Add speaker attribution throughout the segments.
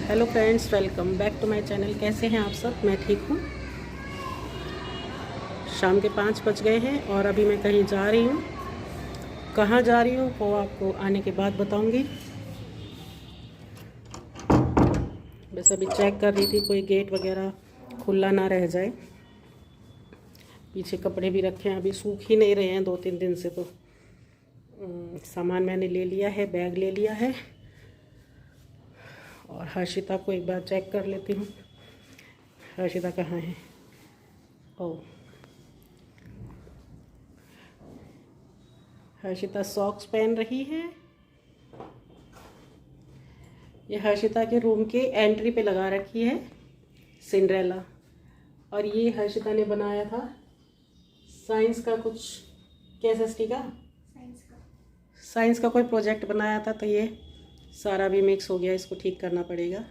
Speaker 1: Hello friends, welcome back to my channel. कैसे हैं आप सब? मैं ठीक हूँ। शाम के 5 बज गए हैं और अभी मैं कहीं जा रही हूँ। कहाँ जा रही हूँ वो आपको आने के बाद बताऊँगी। बस अभी चेक कर रही थी कोई गेट वगैरह खुला ना रह जाए। पीछे कपड़े भी रखे हैं, अभी सूख ही नहीं रहे हैं 2-3 दिन से। तो सामान मैंने ले लिया है, बैग ले लिया है और हर्षिता को एक बार चेक कर लेती हूँ। हर्षिता कहाँ है? ओह, हर्षिता सॉक्स पहन रही है। ये हर्षिता के रूम के एंट्री पे लगा रखी है सिंड्रेला। और ये हर्षिता ने बनाया था साइंस का कुछ, कैसे का साइंस का कोई प्रोजेक्ट बनाया था। तो ये सारा भी मिक्स हो गया, इसको ठीक करना पड़ेगा।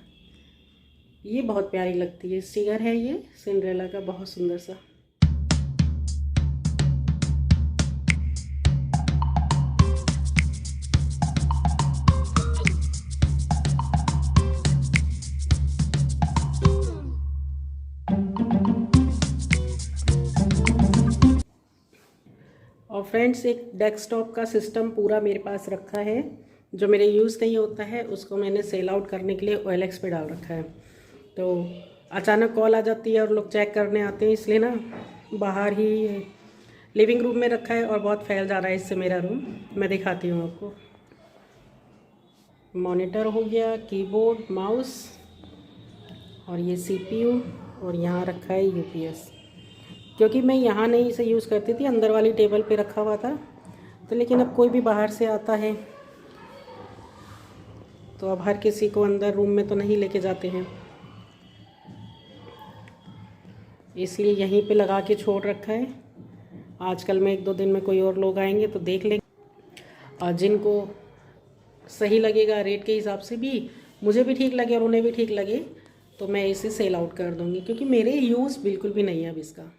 Speaker 1: ये बहुत प्यारी लगती है, स्टिकर है ये सिंड्रेला का, बहुत सुंदर सा। और फ्रेंड्स, एक डेस्कटॉप का सिस्टम पूरा मेरे पास रखा है जो मेरे यूज़ नहीं होता है। उसको मैंने सेल आउट करने के लिए OLX पे डाल रखा है। तो अचानक कॉल आ जाती है और लोग चेक करने आते हैं, इसलिए ना बाहर ही लिविंग रूम में रखा है और बहुत फैल जा रहा है इससे मेरा रूम। मैं दिखाती हूँ आपको। मॉनिटर हो गया, कीबोर्ड, माउस और ये CPU और यहाँ रखा है UPS। क्योंकि मैं यहाँ नहीं इसे यूज़ करती थी, अंदर वाली टेबल पे रखा हुआ था। तो लेकिन अब कोई भी बाहर से आता है तो अब हर किसी को अंदर रूम में तो नहीं लेके जाते हैं, इसलिए यहीं पे लगा के छोड़ रखा है। आजकल में 1-2 दिन में कोई और लोग आएंगे तो देख लेंगे, और जिनको सही लगेगा रेट के हिसाब से भी, मुझे भी ठीक लगे और उन्हें भी ठीक लगे, तो मैं इसे सेल आउट कर दूँगी। क्योंकि मेरे यूज़ बिल्कुल भी नहीं है अब इसका।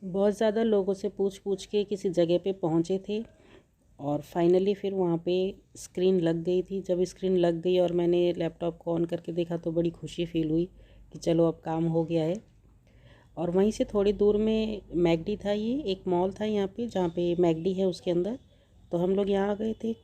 Speaker 1: बहुत ज़्यादा लोगों से पूछ के किसी जगह पे पहुँचे थे और फाइनली फिर वहाँ पे स्क्रीन लग गई थी। जब स्क्रीन लग गई और मैंने लैपटॉप को ऑन करके देखा तो बड़ी खुशी फील हुई कि चलो अब काम हो गया है। और वहीं से थोड़ी दूर में मैकडी था, ये एक मॉल था यहाँ पे जहाँ पे मैकडी है उसके अंदर। तो हम लोग यहाँ आ गए थे।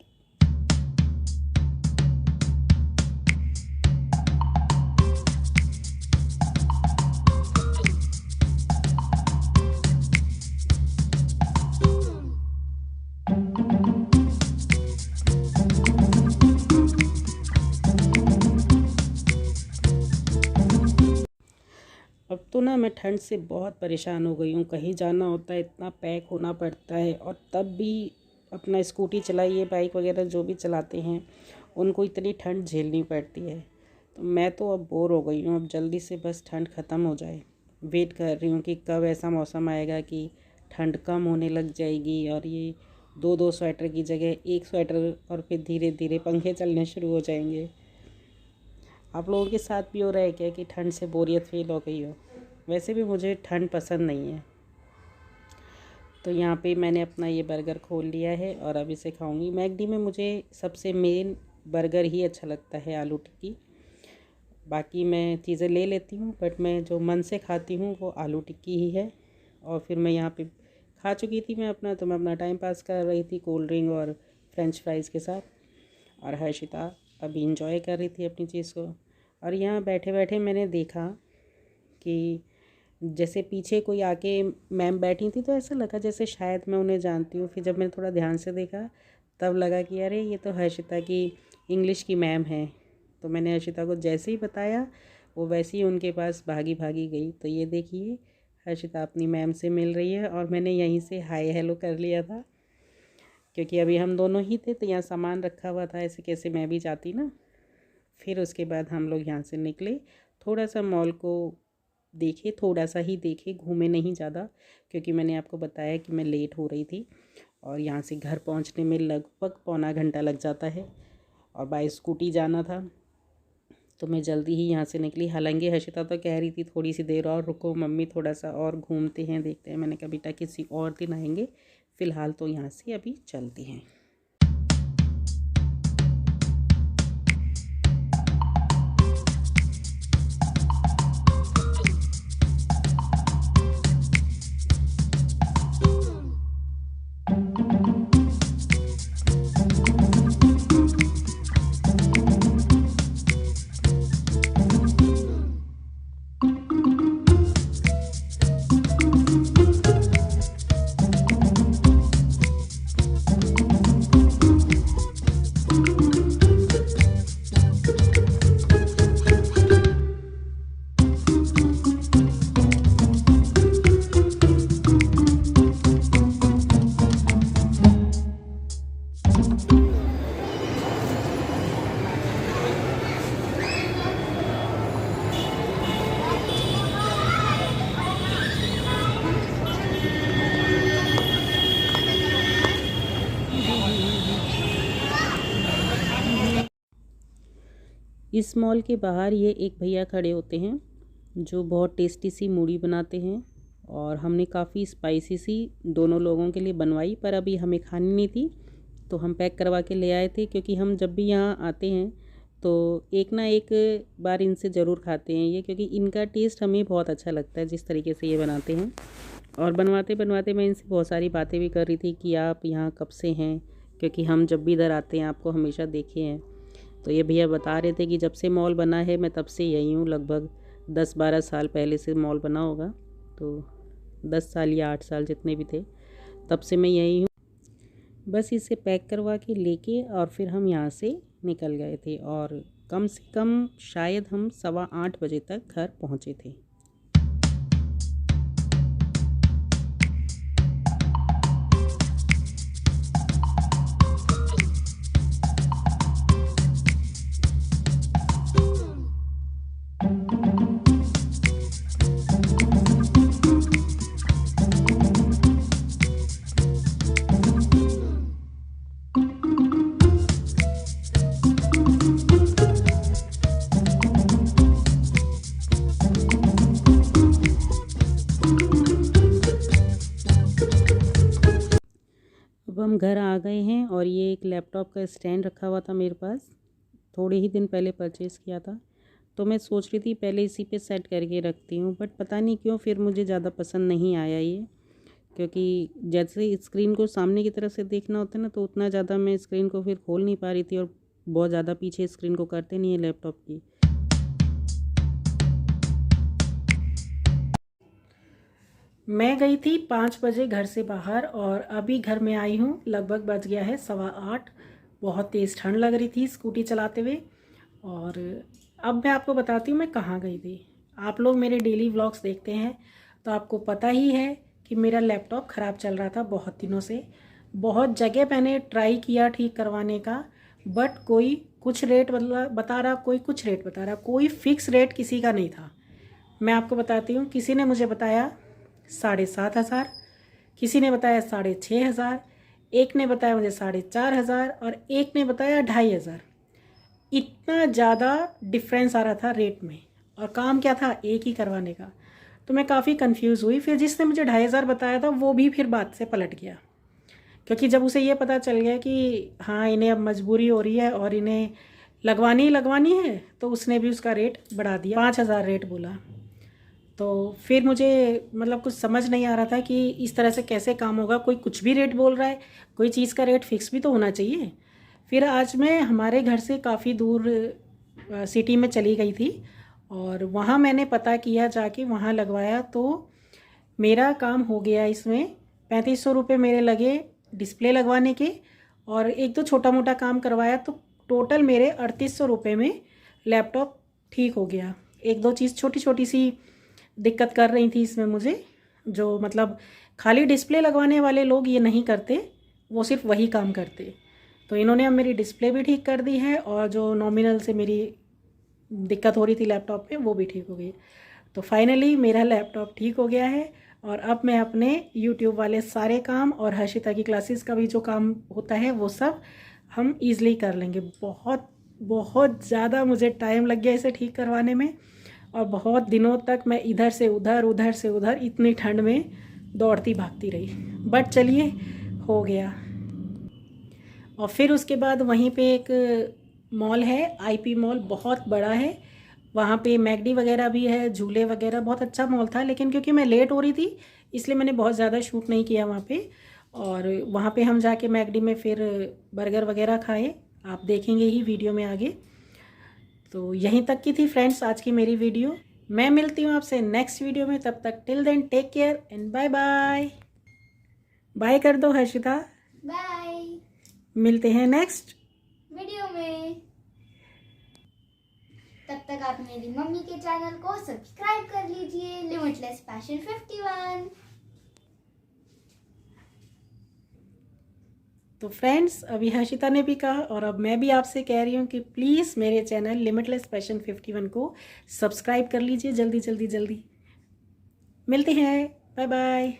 Speaker 1: अब तो ना मैं ठंड से बहुत परेशान हो गई हूँ। कहीं जाना होता है इतना पैक होना पड़ता है, और तब भी अपना स्कूटी चलाइए, बाइक वगैरह जो भी चलाते हैं उनको इतनी ठंड झेलनी पड़ती है। तो मैं तो अब बोर हो गई हूँ, अब जल्दी से बस ठंड ख़त्म हो जाए। वेट कर रही हूँ कि कब ऐसा मौसम आएगा कि ठंड कम होने लग जाएगी और ये 2-2 स्वेटर की जगह 1 स्वेटर, और फिर धीरे धीरे पंखे चलने शुरू हो जाएंगे। आप लोगों के साथ भी हो रहा है क्या कि ठंड से बोरियत फील हो गई हो? वैसे भी मुझे ठंड पसंद नहीं है। तो यहाँ पे मैंने अपना ये बर्गर खोल लिया है और अब इसे खाऊंगी। मैकडी में मुझे सबसे मेन बर्गर ही अच्छा लगता है, आलू टिक्की। बाकी मैं चीज़ें ले लेती हूँ, बट मैं जो मन से खाती हूँ वो आलू टिक्की ही है। और फिर मैं यहाँ पे खा चुकी थी मैं अपना, तो मैं अपना टाइम पास कर रही थी कोल्ड ड्रिंक और फ्रेंच फ्राइज़ के साथ। और हर्षिता अभी इंजॉय कर रही थी अपनी चीज़ को। और यहाँ बैठे बैठे मैंने देखा कि जैसे पीछे कोई आके मैम बैठी थी, तो ऐसा लगा जैसे शायद मैं उन्हें जानती हूँ। फिर जब मैंने थोड़ा ध्यान से देखा तब लगा कि अरे ये तो हर्षिता की इंग्लिश की मैम है। तो मैंने हर्षिता को जैसे ही बताया वो वैसे ही उनके पास भागी भागी गई। तो ये देखिए, हर्षिता अपनी मैम से मिल रही है और मैंने यहीं से हाय हेलो कर लिया था, क्योंकि अभी हम दोनों ही थे तो यहाँ सामान रखा हुआ था, ऐसे कैसे मैं भी जाती ना। फिर उसके बाद हम लोग यहाँ से निकले, थोड़ा सा मॉल को देखे, थोड़ा सा ही देखे, घूमे नहीं ज़्यादा, क्योंकि मैंने आपको बताया कि मैं लेट हो रही थी और यहाँ से घर पहुँचने में लगभग पौना घंटा लग जाता है और बाय स्कूटी जाना था, तो मैं जल्दी ही यहाँ से निकली। हालांकि हर्षिता तो कह रही थी थोड़ी सी देर और रुको मम्मी, थोड़ा सा और घूमते हैं, देखते हैं। मैंने कहा बेटा किसी और दिन आएंगे, फ़िलहाल तो यहाँ से अभी चलती हैं। इस मॉल के बाहर ये एक भैया खड़े होते हैं जो बहुत टेस्टी सी मूढ़ी बनाते हैं, और हमने काफ़ी स्पाइसी सी दोनों लोगों के लिए बनवाई, पर अभी हमें खानी नहीं थी तो हम पैक करवा के ले आए थे। क्योंकि हम जब भी यहाँ आते हैं तो एक ना एक बार इनसे ज़रूर खाते हैं ये, क्योंकि इनका टेस्ट हमें बहुत अच्छा लगता है जिस तरीके से ये बनाते हैं। और बनवाते बनवाते मैं इनसे बहुत सारी बातें भी कर रही थी कि आप यहाँ कब से हैं, क्योंकि हम जब भी इधर आते हैं आपको हमेशा देखे हैं। तो ये भैया बता रहे थे कि जब से मॉल बना है मैं तब से यही हूँ, लगभग 10-12 साल पहले से मॉल बना होगा, तो 10 साल या 8 साल जितने भी थे तब से मैं यही हूँ। बस इसे पैक करवा के लेके और फिर हम यहाँ से निकल गए थे, और कम से कम शायद हम 8:15 बजे तक घर पहुँचे थे। अब हम घर आ गए हैं और ये एक लैपटॉप का स्टैंड रखा हुआ था मेरे पास, थोड़े ही दिन पहले परचेज़ किया था, तो मैं सोच रही थी पहले इसी पे सेट करके रखती हूँ, बट पता नहीं क्यों फिर मुझे ज़्यादा पसंद नहीं आया ये। क्योंकि जैसे स्क्रीन को सामने की तरफ से देखना होता है ना, तो उतना ज़्यादा मैं स्क्रीन को फिर खोल नहीं पा रही थी, और बहुत ज़्यादा पीछे स्क्रीन को करते नहीं है लैपटॉप की। मैं गई थी 5 बजे घर से बाहर और अभी घर में आई हूँ, लगभग बज गया है 8:15। बहुत तेज़ ठंड लग रही थी स्कूटी चलाते हुए। और अब मैं आपको बताती हूँ मैं कहाँ गई थी। आप लोग मेरे डेली व्लॉग्स देखते हैं तो आपको पता ही है कि मेरा लैपटॉप ख़राब चल रहा था बहुत दिनों से। बहुत जगह मैंने ट्राई किया ठीक करवाने का, बट कोई कुछ रेट बता रहा, कोई कुछ रेट बता रहा, कोई फ़िक्स रेट किसी का नहीं था। मैं आपको बताती हूँ, किसी ने मुझे बताया 7,500, किसी ने बताया 6,500, एक ने बताया मुझे 4,500 और एक ने बताया 2,500। इतना ज़्यादा डिफरेंस आ रहा था रेट में, और काम क्या था एक ही करवाने का। तो मैं काफ़ी कंफ्यूज हुई। फिर जिसने मुझे 2,500 बताया था वो भी फिर बात से पलट गया, क्योंकि जब उसे ये पता चल गया कि हाँ इन्हें अब मजबूरी हो रही है और इन्हें लगवानी ही लगवानी है, तो उसने भी उसका रेट बढ़ा दिया, 5,000 रेट बोला। तो फिर मुझे मतलब कुछ समझ नहीं आ रहा था कि इस तरह से कैसे काम होगा। कोई कुछ भी रेट बोल रहा है, कोई चीज़ का रेट फिक्स भी तो होना चाहिए। फिर आज मैं हमारे घर से काफ़ी दूर सिटी में चली गई थी और वहाँ मैंने पता किया जाके, वहाँ लगवाया, तो मेरा काम हो गया। इसमें 3,500 रुपये मेरे लगे डिस्प्ले लगवाने के, और एक दो छोटा मोटा काम करवाया, तो टोटल मेरे 3,800 रुपये में लैपटॉप ठीक हो गया। एक दो चीज़ छोटी छोटी सी दिक्कत कर रही थी इसमें मुझे, जो मतलब खाली डिस्प्ले लगवाने वाले लोग ये नहीं करते, वो सिर्फ वही काम करते। तो इन्होंने अब मेरी डिस्प्ले भी ठीक कर दी है, और जो नॉमिनल से मेरी दिक्कत हो रही थी लैपटॉप पे वो भी ठीक हो गई। तो फाइनली मेरा लैपटॉप ठीक हो गया है और अब मैं अपने यूट्यूब वाले सारे काम और हर्षिता की क्लासेस का भी जो काम होता है वो सब हम ईज़िली कर लेंगे। बहुत बहुत ज़्यादा मुझे टाइम लग गया इसे ठीक करवाने में और बहुत दिनों तक मैं इधर से उधर इतनी ठंड में दौड़ती भागती रही, बट चलिए हो गया। और फिर उसके बाद वहीं पे एक मॉल है, आईपी मॉल, बहुत बड़ा है। वहाँ पे मैकडी वगैरह भी है, झूले वगैरह, बहुत अच्छा मॉल था। लेकिन क्योंकि मैं लेट हो रही थी इसलिए मैंने बहुत ज़्यादा शूट नहीं किया वहाँ पे। और वहाँ पे हम जाके मैकडी में फिर बर्गर वगैरह खाए, आप देखेंगे ही वीडियो में आगे। तो यहीं तक की थी फ्रेंड्स आज की मेरी वीडियो। मैं मिलती हूँ आपसे नेक्स्ट वीडियो में, तब तक till then take care and bye bye. Bye कर दो हर्षिता।
Speaker 2: बाय।
Speaker 1: मिलते हैं नेक्स्ट
Speaker 2: वीडियो में। तब तक आप मेरी मम्मी के चैनल को सब्सक्राइब कर लीजिए, लिमिटलेस पैशन 51।
Speaker 1: तो फ्रेंड्स अभी हर्षिता ने भी कहा और अब मैं भी आपसे कह रही हूँ कि प्लीज़ मेरे चैनल लिमिटलेस पैशन 51 को सब्सक्राइब कर लीजिए जल्दी जल्दी जल्दी। मिलते हैं, बाय बाय।